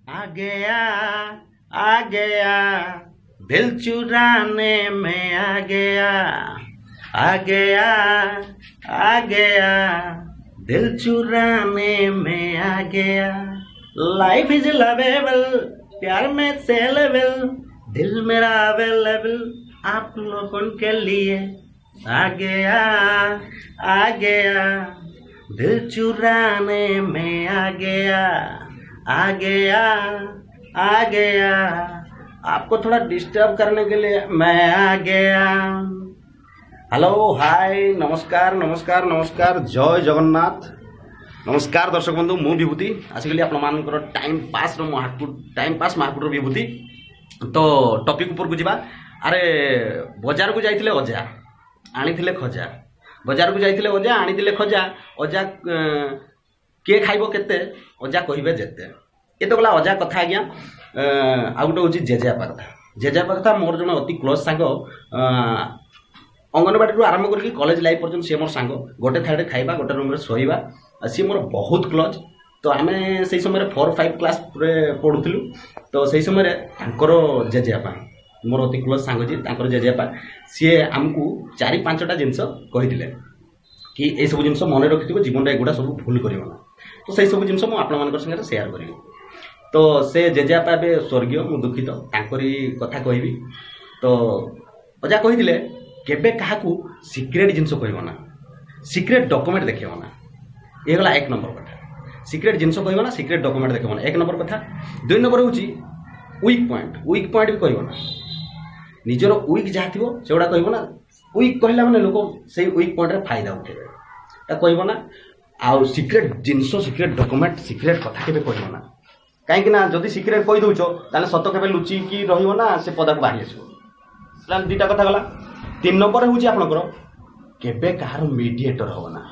आ गया आ गया दिल चुराने में आ गया आ गया आ गया दिल चुराने में आ गया। लाइफ इज लवेबल प्यार में सेलेबल दिल मेरा अवेलेबल आप लोगों के लिए आ गया दिल चुराने में आ गया आ गया आपको थोड़ा डिस्टर्ब करने के लिए मैं आ गया। हेलो हाय नमस्कार नमस्कार नमस्कार जय जगन्नाथ नमस्कार दर्शक बंधु मु विभूति आसिकली आपनकर टाइम पास महापुर विभूति। तो टॉपिक ऊपर को जावा। अरे बाजार को जाइथिले अजा आनिथिले खजा बाजार को जाइथिले अजा आनिथिले खजा अजा किए खाइबो केते अजा कहिबे जेते ये तो गला अजा कथा आज्ञा। आ गोटे हूँ जेजेपा कथा मोर जन अति क्लोज सांग अंगनवाड़ी आरंभ करके कॉलेज लाइफ पर्यटन सी मोर सांग गोटे थाड़े खाइबा गोटे रूम रे सोइबा सी मोर बहुत क्लोज। तो आम से समय 4-5 क्लास पढ़ुलु तो से समय जेजेपा मोर अति क्लोज सांग जी जेजेपा सी आमको 4-5टा जिनस कही कि ये सब जिन मन रखि जीवन एगुड़ा सब भूल कर तो से सब जिन मुझे सेयार करी। तो से जेजेपा ए स्वर्गीय मु दुखित तांकरी कथा कहबी। तो अजा कही केबे काहाकू सिक्रेट जिनस कहना सिक्रेट डॉक्यूमेंट देखना ये गला 1 नंबर कथा। सिक्रेट जिनस कहना सिक्रेट डॉक्यूमेंट देखना 1 नंबर कथा। 2 नंबर हूँ वीक पॉइंट भी कहना निजर वीक जहाँ थी से गुड़ा कहना वीक कहला मैंने लोक से वीक पॉइंट रे फायदा उठेबे कहना। आउ सिक्रेट जिनस सिक्रेट डॉक्यूमेंट सिक्रेट कथा केबे कहना कहीं जदि सिक्रेट कही दौच ताले सत केबे लुचिकी रहिबो ना से पदाक बाहरी आसो। 2टा कथा गला। 3 नंबर हूँ आपनकर केबे कहार मीडिएटर हो ना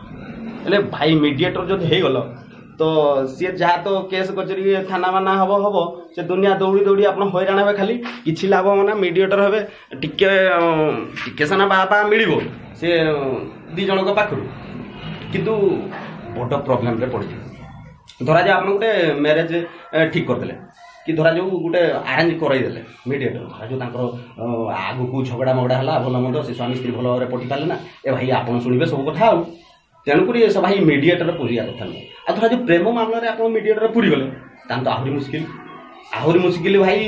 हेले भाई मीडिएटर जब हो गल तो सी जहाँ तो केस कचेरी थाना माना हम से दुनिया दौड़ी दौड़ी आप हैरान हे खाली किसी लाभ ना मीडिएटर हे टिके साना बाबा मिल से 2 जन पाखु किंतु बड़ प्रोब्लेम रे पड़ धरा जाए आप गोटे मैरेज ठीक करदे कि धरा जाऊ गोटे आरेंज करईदे मीडिएटर धरा जो आगु को झगड़ा मगड़ा है भल मंद से स्वामी स्त्री भल भाव पटी पारे ना ए भाई आप शुणे सब कथा तेणुक से भाई मीडिएटर पूरा कथा नुह। आ धरा जो प्रेम मामलें आप मीडिएटर पूरी गले तो आहरी मुस्किल भाई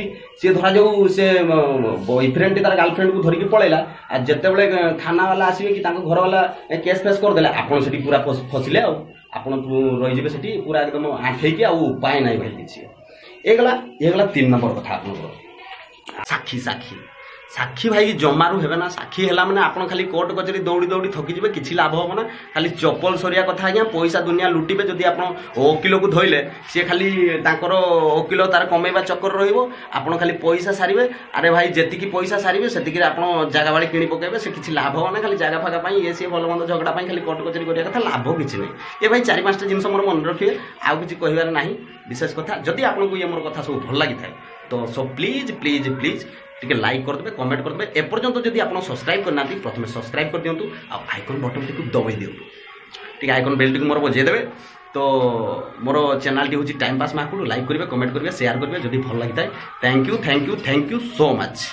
सी धरा जाऊ से बॉयफ्रेंड तार गर्लफ्रेंड को धरिकी पलैला आ जिते बड़े थाना वाला आसवे कि घर वाला केस फेस करदे आपड़ से पूरा फसिले आप रही से पूरा एकदम आठेकी उपाय ना भाई किसी ये गला 3 नंबर कथा आप साक्षी साक्षी साक्षी भाई जमारू हेबे ना साक्षी है मैंने आप खाली कोर्ट कचेरी दौड़ी दौड़ी थकी जी किसी लाभ हम ना खाली चपल सरिया कथा आज्ञा पैसा दुनिया लुटिबे जदि आप वकिल को धोइले सी खाली वकिल तार कमेवा चक्कर आप खाली पैसा सारे। अरे भाई जी पैसा सारे से आप जगह बाड़ी किणी पकेबे से किसी लाभ हो ना खाली जगह फागा ये सी भल मंद झगड़ा खाली कोर्ट कचेरी करिया कथा लाभ किसी नहीं। ये भाई 4-5टा जिन मोर मन रखिए आउ किसी कहबार ना विशेष कथा जदि आपको ये मोर कथा सब भल लगी था तो सो प्लीज प्लीज प्लीज टिके लाइक करदे कमेंट करदे एपर्यंत जदि आप सब्सक्राइब करना प्रथम सब्सक्राइब कर दिंतु आइकन बटन टी दबाई दिंतु टिके आइकन बेल टी मोर बजेदेवे। तो मोर चैनल टी हूँ टाइम पास महापुर लाइक करेंगे कमेंट करेंगे शेयर करेंगे जदि भल लगी था। Thank you so much.